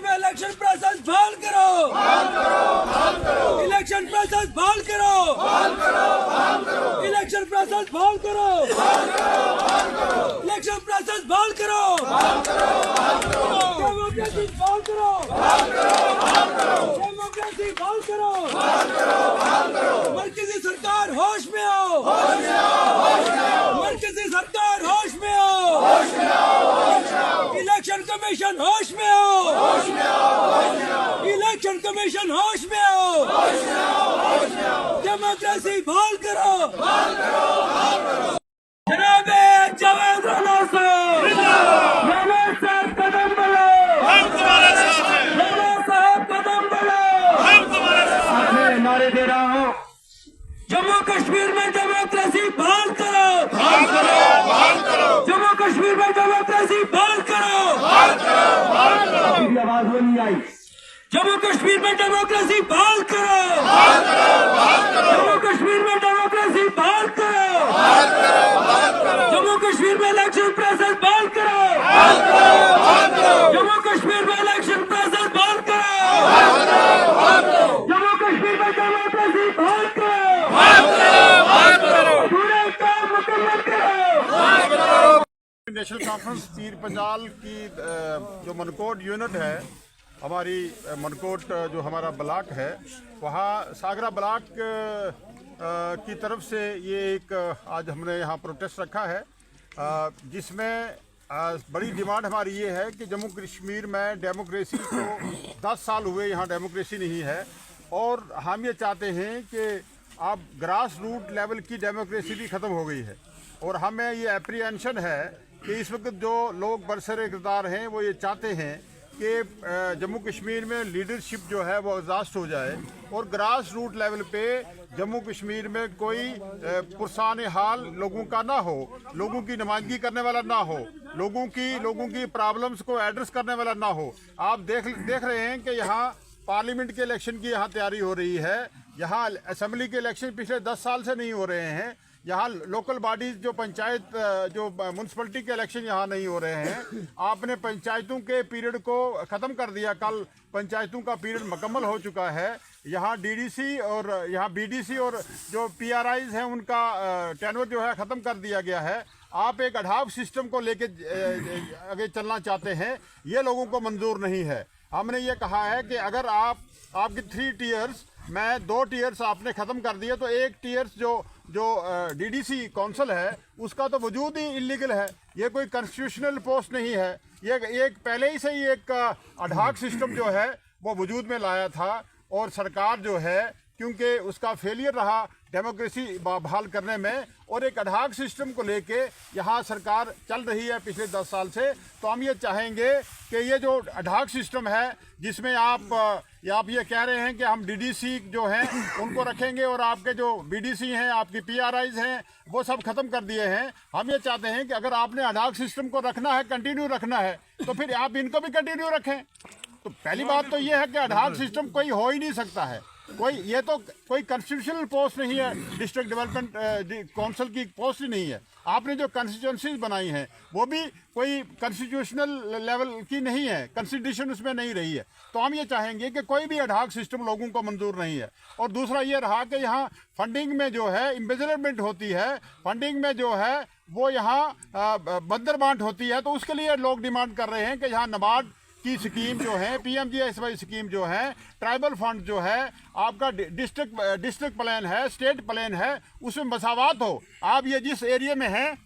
में election process बहाल करो, इलेक्शन प्रोसेस बहाल करो, इलेक्शन प्रोसेस बहाल करो, इलेक्शन प्रोसेस बहाल करो, डेमोक्रेसी बहाल करो, डेमोक्रेसी बहाल करो, मरकजी सरकार होश में आओ, मरकजी सरकार होश में आओ, इलेक्शन कमीशन होश में आओ, इलेक्शन कमीशन होश में आओ, डेमोक्रेसी बहाल करो, जनाबे जावेद राना साहब, जावेद साहब कदम बढ़ो, हम तुम्हारे साथ हैं, जावेद साहब कदम बढ़ो, हम तुम्हारे साथ हैं। मैं नारे दे रहा हूँ, जम्मू कश्मीर में डेमोक्रेसी बहाल करो, बहाल करो, बहाल करो, जम्मू कश्मीर में डेमोक्रेसी बहाल करो, बहाल करो, बहाल करो। मेरी आवाज वो नहीं आई। जम्मू कश्मीर में डेमोक्रेसी बहाल करो, बहाल करो, बहाल करो, जम्मू कश्मीर में डेमोक्रेसी बहाल करो, बहाल करो, बहाल करो, जम्मू कश्मीर में इलेक्शन प्रोसेस बहाल करो, बहाल करो, बहाल करो, जम्मू कश्मीर में इलेक्शन प्रोसेस बहाल करो, बहाल करो, बहाल करो, जम्मू कश्मीर में डेमोक्रेसी बहाल करो, बहाल करो, बहाल करो, पूरे काम मुकम्मल करो, बहाल करो। नेशनल कॉन्फ्रेंस पीर पंजाल की जो मनकोट यूनिट है, हमारी मनकोट जो हमारा ब्लॉक है, वहाँ सागरा ब्लॉक की तरफ से ये एक आज हमने यहाँ प्रोटेस्ट रखा है, जिसमें बड़ी डिमांड हमारी ये है कि जम्मू कश्मीर में डेमोक्रेसी को 10 साल हुए यहाँ डेमोक्रेसी नहीं है, और हम ये चाहते हैं कि अब ग्रास रूट लेवल की डेमोक्रेसी भी ख़त्म हो गई है। और हमें ये एप्रीहेंशन है कि इस वक्त जो लोग बरसरे इक़्तिदार हैं वो ये चाहते हैं कि जम्मू कश्मीर में लीडरशिप जो है वो एग्जॉस्ट हो जाए, और ग्रास रूट लेवल पे जम्मू कश्मीर में कोई पुरसान हाल लोगों का ना हो, लोगों की नुमाइंदगी करने वाला ना हो, लोगों की प्रॉब्लम्स को एड्रेस करने वाला ना हो। आप देख रहे हैं कि यहाँ पार्लियामेंट के इलेक्शन की यहाँ तैयारी हो रही है, यहाँ असेंबली के इलेक्शन पिछले 10 साल से नहीं हो रहे हैं, यहाँ लोकल बॉडीज जो पंचायत जो म्यूनसिपलिटी के इलेक्शन यहाँ नहीं हो रहे हैं। आपने पंचायतों के पीरियड को ख़त्म कर दिया, कल पंचायतों का पीरियड मुकम्मल हो चुका है। यहाँ डीडीसी और यहाँ बीडीसी और जो पीआरआईज हैं उनका टेन्योर जो है ख़त्म कर दिया गया है। आप एक अडाप सिस्टम को लेके आगे चलना चाहते हैं, ये लोगों को मंजूर नहीं है। हमने ये कहा है कि अगर आपकी 3 टीयर्स में 2 टीयर्स आपने ख़त्म कर दिए, तो 1 टीयर्स जो डीडीसी काउंसिल है उसका तो वजूद ही इलीगल है, ये कोई कॉन्स्टिट्यूशनल पोस्ट नहीं है। ये एक पहले ही से ही एक अडाक सिस्टम जो है वो वजूद में लाया था, और सरकार जो है क्योंकि उसका फेलियर रहा डेमोक्रेसी बहाल करने में, और एक अडाक सिस्टम को लेके यहाँ सरकार चल रही है पिछले 10 साल से। तो हम ये चाहेंगे कि ये जो अडाक सिस्टम है जिसमें आप ये कह रहे हैं कि हम डीडीसी जो हैं उनको रखेंगे और आपके जो बीडीसी हैं, आपकी पीआरआईज हैं, वो सब खत्म कर दिए हैं। हम ये चाहते हैं कि अगर आपने अडाक सिस्टम को रखना है, कंटिन्यू रखना है, तो फिर आप इनको भी कंटिन्यू रखें। तो पहली बात तो ये है कि अडाक सिस्टम कोई हो ही नहीं सकता है, ये तो कोई कॉन्स्टिट्यूशनल पोस्ट नहीं है, डिस्ट्रिक्ट डेवलपमेंट काउंसिल की पोस्ट ही नहीं है। आपने जो कॉन्स्टिट्यूंसीज बनाई हैं वो भी कोई कॉन्स्टिट्यूशनल लेवल की नहीं है, कॉन्स्टिट्यूशन उसमें नहीं रही है। तो हम ये चाहेंगे कि कोई भी अडाक सिस्टम लोगों को मंजूर नहीं है। और दूसरा ये रहा कि यहाँ फंडिंग में जो है एम्बेजलमेंट होती है, फंडिंग में जो है वो यहाँ बंदर बांट होती है, तो उसके लिए लोग डिमांड कर रहे हैं कि यहाँ नाबार्ड की स्कीम जो है, पीएमजीएसवाई स्कीम जो है, ट्राइबल फंड जो है, आपका डिस्ट्रिक्ट प्लान है, स्टेट प्लान है, उसमें मसावात हो। आप ये जिस एरिया में हैं,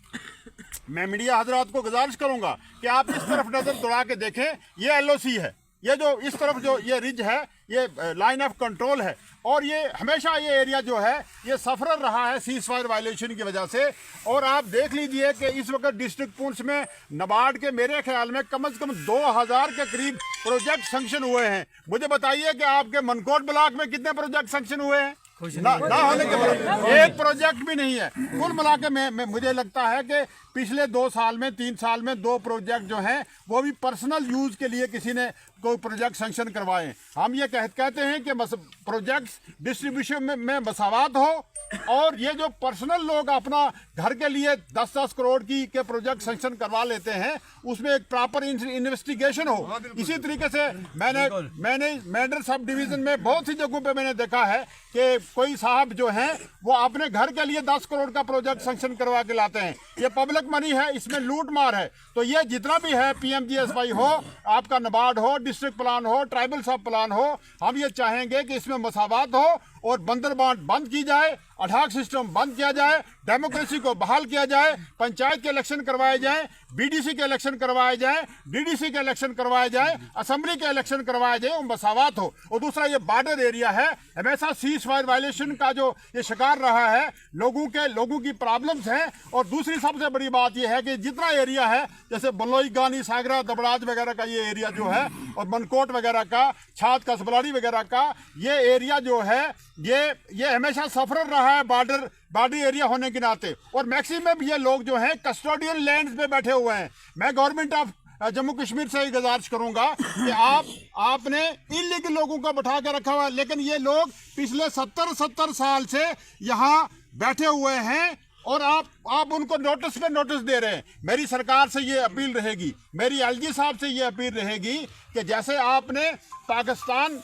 मैं मीडिया हजरात को गुजारिश करूंगा कि आप इस तरफ नजर दौड़ा के देखें, ये एलओसी है, ये जो इस तरफ जो ये रिज है ये लाइन ऑफ कंट्रोल है, और ये हमेशा ये एरिया जो है ये सफर रहा है सीज फायर वायलेशन की वजह से। और आप देख लीजिए कि इस वक्त डिस्ट्रिक्ट पुंछ में नाबार्ड के मेरे ख्याल में कम से कम 2000 के करीब प्रोजेक्ट सैंक्शन हुए हैं। मुझे बताइए कि आपके मनकोट ब्लॉक में कितने प्रोजेक्ट सैंक्शन हुए हैं? ना होने के बाद एक प्रोजेक्ट भी नहीं है। कुल मिला के मुझे लगता है कि पिछले 2 साल में 3 साल में 2 प्रोजेक्ट जो हैं वो भी पर्सनल यूज के लिए किसी ने कोई प्रोजेक्ट सैंक्शन करवाए। हम ये कहते हैं कि प्रोजेक्ट्स डिस्ट्रीब्यूशन में मसावात हो, और ये जो पर्सनल लोग अपना घर के लिए 10-10 करोड़ के प्रोजेक्ट सैंक्शन करवा लेते हैं, उसमें एक प्रॉपर इन्वेस्टिगेशन हो। इसी तरीके से मैंने मेंढर सब डिवीजन में बहुत सी जगहों पे मैंने देखा है कि कोई साहब जो हैं वो अपने घर के लिए 10 करोड़ का प्रोजेक्ट सैंक्शन करवा के लाते हैं। ये पब्लिक मनी है, इसमें लूट मार है। तो ये जितना भी है, PMGSY हो, आपका नाबार्ड हो, डिस्ट्रिक्ट प्लान हो, ट्राइबल सब प्लान हो, हम ये चाहेंगे कि इसमें मसावात हो और बंदरबांट बंद की जाए, अठाक सिस्टम बंद किया जाए, डेमोक्रेसी को बहाल किया जाए, पंचायत के इलेक्शन करवाए जाएं, BDC के इलेक्शन करवाए जाएं, DDC के इलेक्शन करवाए जाएं, असेंबली के इलेक्शन करवाए जाएं, मसावात हो। और दूसरा, ये बॉर्डर एरिया है, हमेशा सीज फायर वायलेशन का जो ये शिकार रहा है, लोगों की प्रॉब्लम्स हैं। और दूसरी सबसे बड़ी बात ये है कि जितना एरिया है, जैसे बलोई, गानी, सागरा, दबड़ाज वगैरह का ये एरिया जो है, और मनकोट वगैरह का, छात कसबलाड़ी वगैरह का ये एरिया जो है, ये हमेशा सफर रहा है बॉर्डर एरिया होने के नाते। और मैक्सिमम ये लोग जो हैं कस्टोडियल लैंड्स पे बैठे हुए हैं। मैं गवर्नमेंट ऑफ जम्मू कश्मीर से ही गुजारिश करूंगा कि आपने इलीगल लोगों को बैठा के रखा हुआ है, लेकिन ये लोग पिछले 70 साल से यहाँ बैठे हुए हैं, और आप उनको नोटिस पे नोटिस दे रहे हैं। मेरी सरकार से ये अपील रहेगी, मेरी LG साहब से ये अपील रहेगी कि जैसे आपने पाकिस्तान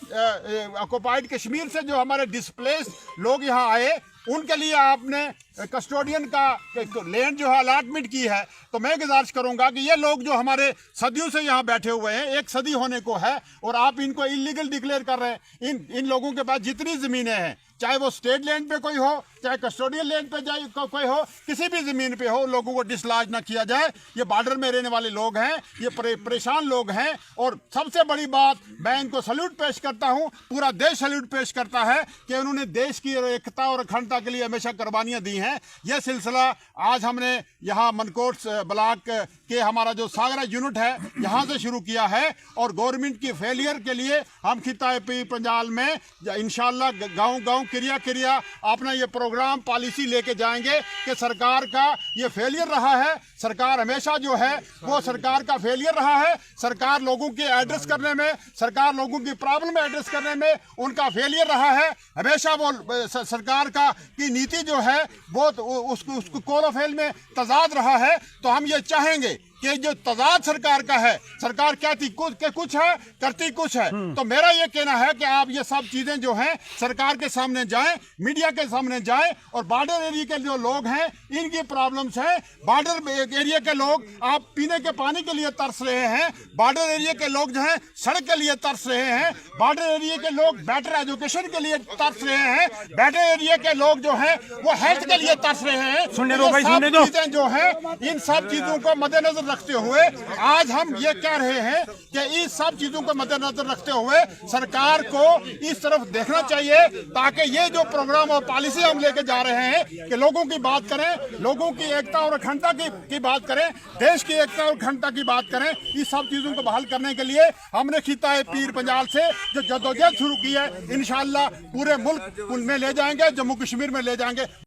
ऑक्युपाइड कश्मीर से जो हमारे डिस्प्लेस लोग यहाँ आए, उनके लिए आपने कस्टोडियन का लैंड जो है अलॉटमेंट की है, तो मैं गुजारिश करूंगा कि ये लोग जो हमारे सदियों से यहाँ बैठे हुए हैं, 1 सदी होने को है, और आप इनको इलीगल डिक्लेयर कर रहे हैं। इन लोगों के पास जितनी ज़मीनें हैं, चाहे वो स्टेट लैंड पे कोई हो, चाहे कस्टोडियल लैंड पे कोई हो, किसी भी ज़मीन पे हो, लोगों को डिसलॉज ना किया जाए। ये बॉर्डर में रहने वाले लोग हैं, ये परेशान लोग हैं। और सबसे बड़ी बात, मैं इनको सल्यूट पेश करता हूँ, पूरा देश सल्यूट पेश करता है कि उन्होंने देश की एकता और अखंडता के लिए हमेशा कुर्बानियाँ दी हैं। यह सिलसिला आज हमने यहाँ मनकोट ब्लॉक के हमारा जो सागरा यूनिट है, यहाँ से शुरू किया है। और गवर्नमेंट की फेलियर के लिए हम खिता पंजाब में इंशाल्लाह गाँव क्रिया अपना ये प्रोग्राम पॉलिसी लेके जाएंगे कि सरकार का ये फेलियर रहा है। सरकार हमेशा जो है वो सरकार का फेलियर रहा है। सरकार लोगों के एड्रेस करने में, सरकार लोगों की प्रॉब्लम एड्रेस करने में उनका फेलियर रहा है। हमेशा वो सरकार की नीति जो है वो उसको कोलोफेल में तजाद रहा है। तो हम ये चाहेंगे कि जो तजाद सरकार का है, सरकार कहती कुछ है, करती कुछ है। तो मेरा ये कहना है कि आप ये सब चीज़ें जो हैं सरकार के सामने जाएं, मीडिया के सामने जाएं, और बॉर्डर एरिया के जो लोग हैं इनकी प्रॉब्लम्स हैं। बॉर्डर एरिया के लोग आप पीने के पानी के लिए तरस रहे हैं, बॉर्डर एरिया के लोग जो हैं सड़क के लिए तरस रहे हैं, बॉर्डर एरिया के लोग बेटर एजुकेशन के लिए तरस रहे हैं, बॉर्डर एरिया के लोग जो हैं वो हेल्थ के लिए तरस रहे हैं। चीज़ें जो हैं, इन सब चीज़ों को मद्देनजर रखते हुए आज हम ये कह रहे हैं कि इस सब चीजों को मद्देनजर रखते हुए सरकार को इस तरफ देखना चाहिए, ताकि ये जो प्रोग्राम और पॉलिसी हम लेके जा रहे हैं कि लोगों की बात करें, लोगों की एकता और अखंडता की बात करें, देश की एकता और अखंडता की बात करें। इस सब चीजों को बहाल करने के लिए हमने खिता पीर पंजाल से जो जद्दोजहद शुरू की है, इंशाअल्लाह पूरे मुल्क में ले जाएंगे, जम्मू कश्मीर में ले जाएंगे।